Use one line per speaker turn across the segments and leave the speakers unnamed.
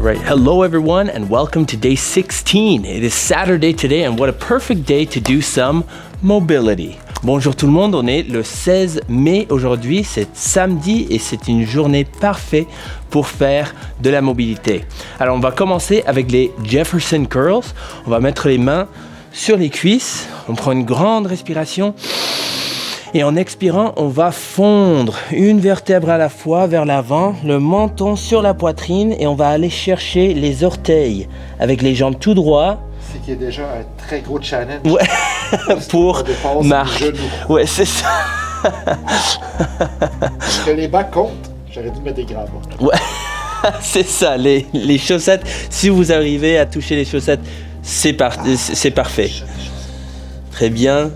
right. Hello, everyone, and welcome to day 16. It is Saturday today, and what a perfect day to do some mobility. Bonjour tout le monde, on est le 16 mai aujourd'hui, c'est samedi et c'est une journée parfaite pour faire de la mobilité. Alors on va commencer avec les Jefferson Curls. On va mettre les mains sur les cuisses, on prend une grande respiration. Et en expirant, on va fondre une vertèbre à la fois vers l'avant, le menton sur la poitrine et on va aller chercher les orteils avec les jambes tout droit.
C'est qu'il y a déjà un très gros challenge.
Ouais, pour marcher. Ouais, c'est ça.
Parce que les bas comptent, j'aurais dû mettre des gravats.
Ouais, c'est ça, les chaussettes. Si vous arrivez à toucher les chaussettes, c'est parfait. Très bien.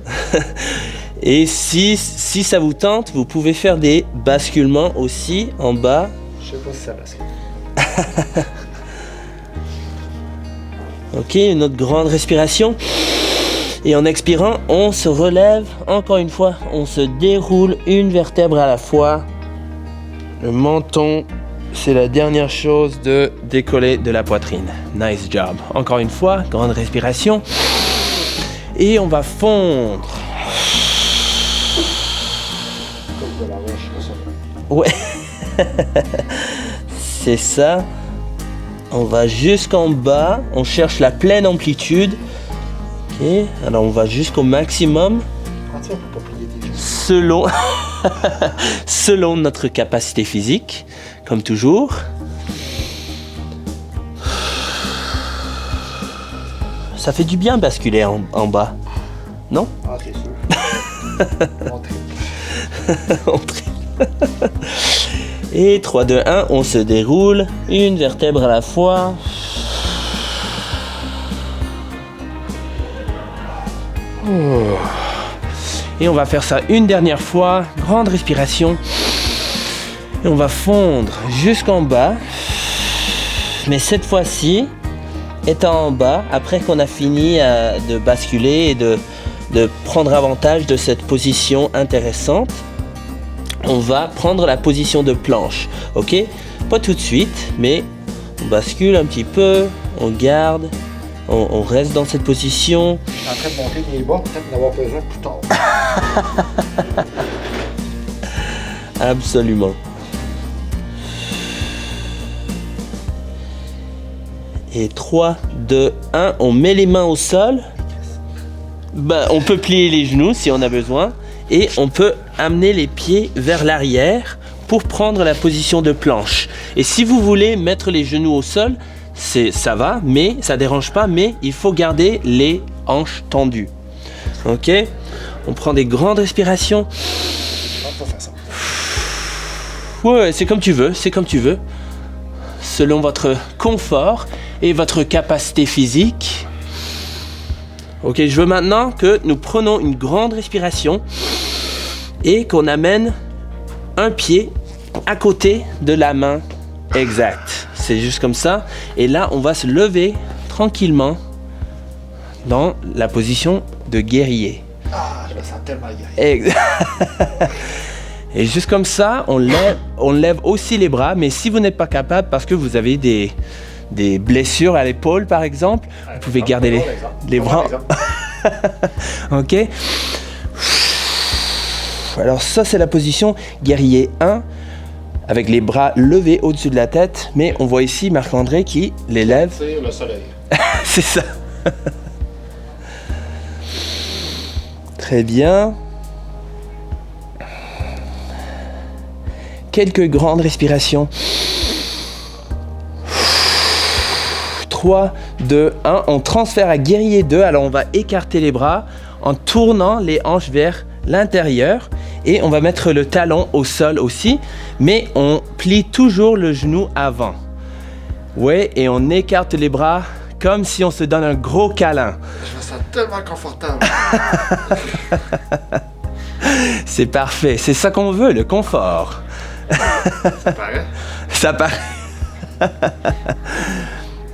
Et si ça vous tente, vous pouvez faire des basculements aussi en bas.
Je sais pas si ça bascule.
Ok, une autre grande respiration. Et en expirant, on se relève. Encore une fois, on se déroule une vertèbre à la fois. Le menton, c'est la dernière chose de décoller de la poitrine. Nice job. Encore une fois, grande respiration. Et on va fondre. Ouais, c'est ça. On va jusqu'en bas, on cherche la pleine amplitude. Ok, alors on va jusqu'au maximum. Selon notre capacité physique, comme toujours. Ça fait du bien basculer en bas, non?
Ah, c'est sûr. On triple.
On triple. Et 3, 2, 1, on se déroule, une vertèbre à la fois. Et on va faire ça une dernière fois, grande respiration. Et on va fondre jusqu'en bas. Mais cette fois-ci, étant en bas, après qu'on a fini de basculer et de prendre avantage de cette position intéressante, on va prendre la position de planche, ok? Pas tout de suite, mais on bascule un petit peu, on garde, on reste dans cette position.
Je suis en train de monter mes bas, peut-être d'avoir besoin plus tard.
Absolument. Et 3, 2, 1, on met les mains au sol. Ben, on peut plier les genoux si on a besoin. Et on peut amener les pieds vers l'arrière pour prendre la position de planche. Et si vous voulez mettre les genoux au sol, ça va, mais ça dérange pas, mais il faut garder les hanches tendues. Ok? On prend des grandes respirations. Ouais, c'est comme tu veux, selon votre confort et votre capacité physique. Ok, je veux maintenant que nous prenons une grande respiration et qu'on amène un pied à côté de la main. Exact. C'est juste comme ça. Et là, on va se lever tranquillement dans la position de guerrier.
Ah, je me sens tellement guerrier.
Exact. Et juste comme ça, on lève aussi les bras. Mais si vous n'êtes pas capable, parce que vous avez des blessures à l'épaule, par exemple, vous pouvez garder les bras. Ok. Alors ça, c'est la position guerrier 1, avec les bras levés au-dessus de la tête. Mais on voit ici Marc-André qui les lève.
C'est le soleil.
C'est ça. Très bien. Quelques grandes respirations. 3, 2, 1, on transfère à guerrier 2, alors on va écarter les bras en tournant les hanches vers l'intérieur et on va mettre le talon au sol aussi, mais on plie toujours le genou avant. Ouais, et on écarte les bras comme si on se donne un gros câlin.
Je me sens tellement confortable.
C'est parfait, c'est ça qu'on veut, le confort.
Ça paraît?
Ça paraît.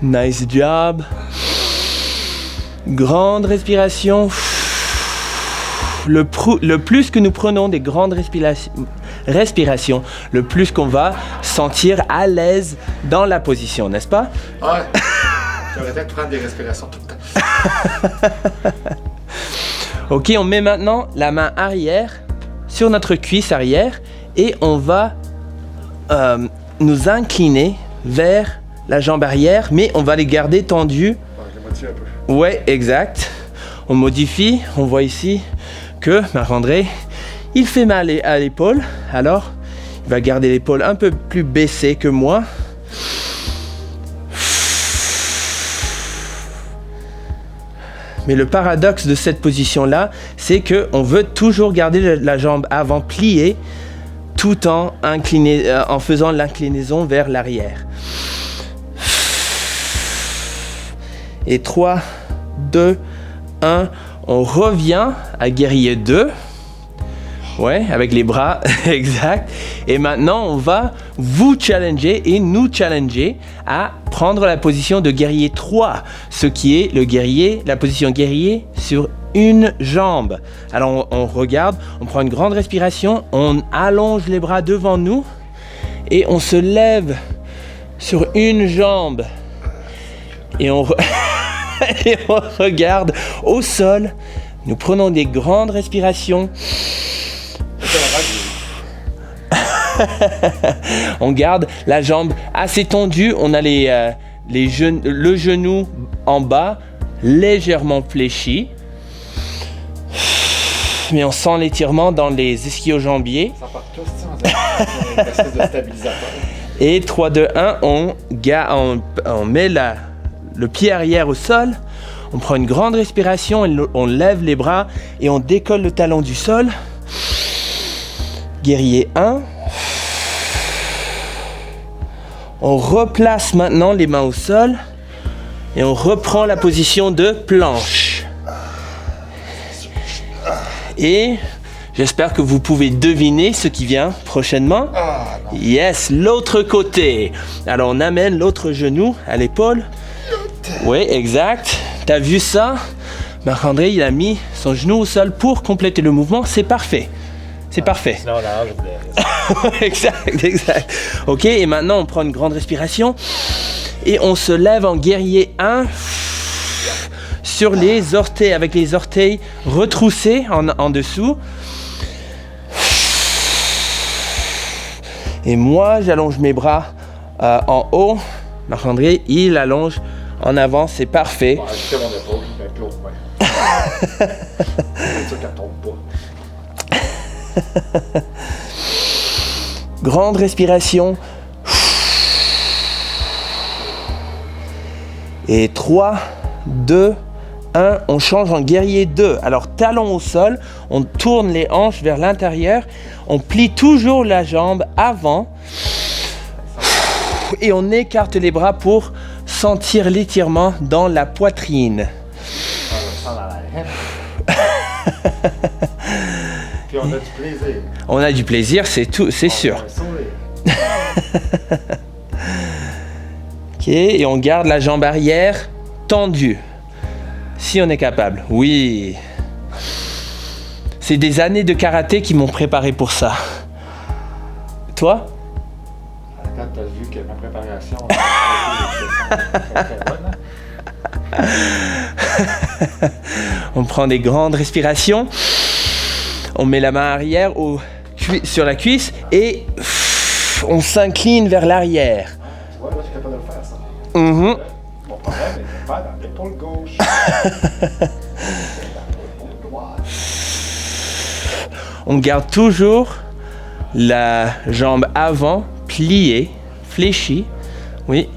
Nice job. Grande respiration. Le plus que nous prenons des grandes respirations, le plus qu'on va sentir à l'aise dans la position, n'est-ce pas?
Ouais. J'aurais peut-être prendre des respirations tout le temps.
Ok, on met maintenant la main arrière sur notre cuisse arrière et on va nous incliner vers la jambe arrière, mais on va les garder tendues.
Ouais, je les modifie un peu.
Ouais, exact. On modifie, on voit ici que Marc-André, il fait mal à l'épaule, alors il va garder l'épaule un peu plus baissée que moi. Mais le paradoxe de cette position-là, c'est qu'on veut toujours garder la jambe avant pliée tout en faisant l'inclinaison vers l'arrière. Et 3, 2, 1, on revient à guerrier 2. Ouais, avec les bras, exact. Et maintenant, on va vous challenger et nous challenger à prendre la position de guerrier 3, ce qui est la position guerrier sur une jambe. Alors, on regarde, on prend une grande respiration, on allonge les bras devant nous et on se lève sur une jambe. Et on regarde au sol. Nous prenons des grandes respirations. On garde la jambe assez tendue. On a le genou en bas, légèrement fléchi. Mais on sent l'étirement dans les ischio-jambiers.
Ça part tous, on a une espèce de stabilisateur.
Et 3, 2, 1, on met le pied arrière au sol. On prend une grande respiration, on lève les bras et on décolle le talon du sol. Guerrier 1. On replace maintenant les mains au sol et on reprend la position de planche. Et j'espère que vous pouvez deviner ce qui vient prochainement. Yes, l'autre côté. Alors on amène l'autre genou à l'épaule. Oui, exact. T'as vu ça? Marc-André, il a mis son genou au sol pour compléter le mouvement. C'est parfait. C'est parfait.
Sinon, là, je voulais...
Exact. Ok, et maintenant, on prend une grande respiration. Et on se lève en guerrier 1 sur les orteils, avec les orteils retroussés en dessous. Et moi, j'allonge mes bras en haut. Marc-André, il allonge en avant, c'est parfait.
Bon, ajouter mon épaule, avec l'autre main. C'est sûr qu'elle tombe pas.
Grande respiration. Et 3, 2, 1, on change en guerrier 2. Alors talon au sol, on tourne les hanches vers l'intérieur, on plie toujours la jambe avant et on écarte les bras pour sentir l'étirement dans la poitrine.
Puis on a du plaisir.
On a du plaisir, c'est tout, c'est sûr. Ok, et on garde la jambe arrière tendue. Si on est capable, oui. C'est des années de karaté qui m'ont préparé pour ça. Toi?
Quand tu as vu que ma préparation très bonne,
On prend des grandes respirations. On met la main arrière sur la cuisse et on s'incline vers l'arrière.
tu vois, là, je suis capable de le faire, ça.
Mm-hmm.
Mon problème est de faire dans l'épaule gauche.
On garde toujours la jambe avant pliée, fléchie. Oui.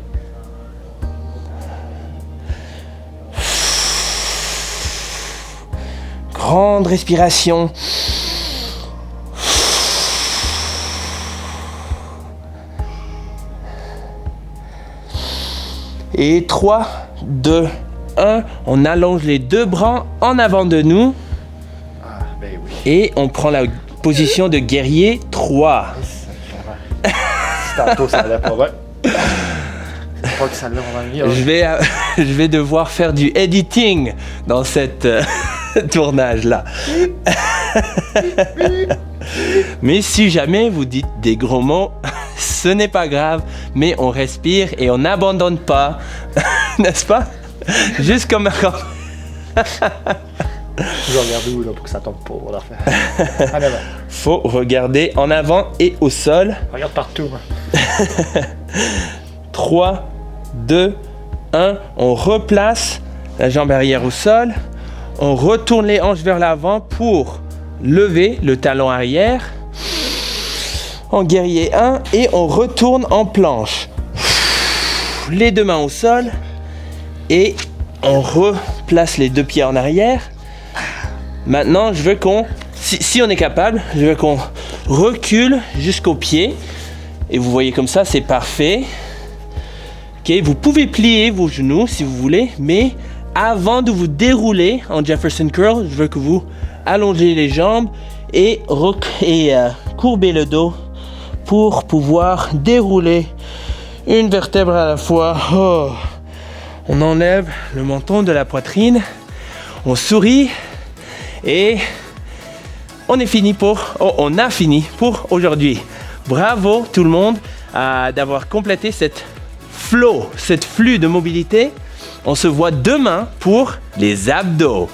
Grande respiration. Et 3, 2, 1. On allonge les deux bras en avant de nous.
Ah, ben oui.
Et on prend la position de guerrier 3.
Si tantôt ça allait pas bien. Je crois que ça l'a vraiment mis.
Je vais devoir faire du editing dans cette tournage-là. Mais si jamais vous dites des gros mots, ce n'est pas grave, mais on respire et on n'abandonne pas, n'est-ce pas? Juste comme quand...
Je vais regarder où là pour que ça tombe pas. Voilà. En avant.
Faut regarder en avant et au sol.
Regarde partout. Hein.
3, 2, 1. On replace la jambe arrière au sol. On retourne les hanches vers l'avant pour lever le talon arrière. En guerrier 1 et on retourne en planche. Les deux mains au sol et on replace les deux pieds en arrière. Maintenant, je veux qu'on, si on est capable, je veux qu'on recule jusqu'au pied. Et vous voyez comme ça, c'est parfait. Ok, vous pouvez plier vos genoux si vous voulez, mais avant de vous dérouler en Jefferson Curl, je veux que vous allongez les jambes et courbez le dos pour pouvoir dérouler une vertèbre à la fois. Oh. On enlève le menton de la poitrine, on sourit. Et on a fini pour aujourd'hui. Bravo tout le monde d'avoir complété cette flux de mobilité. On se voit demain pour les abdos.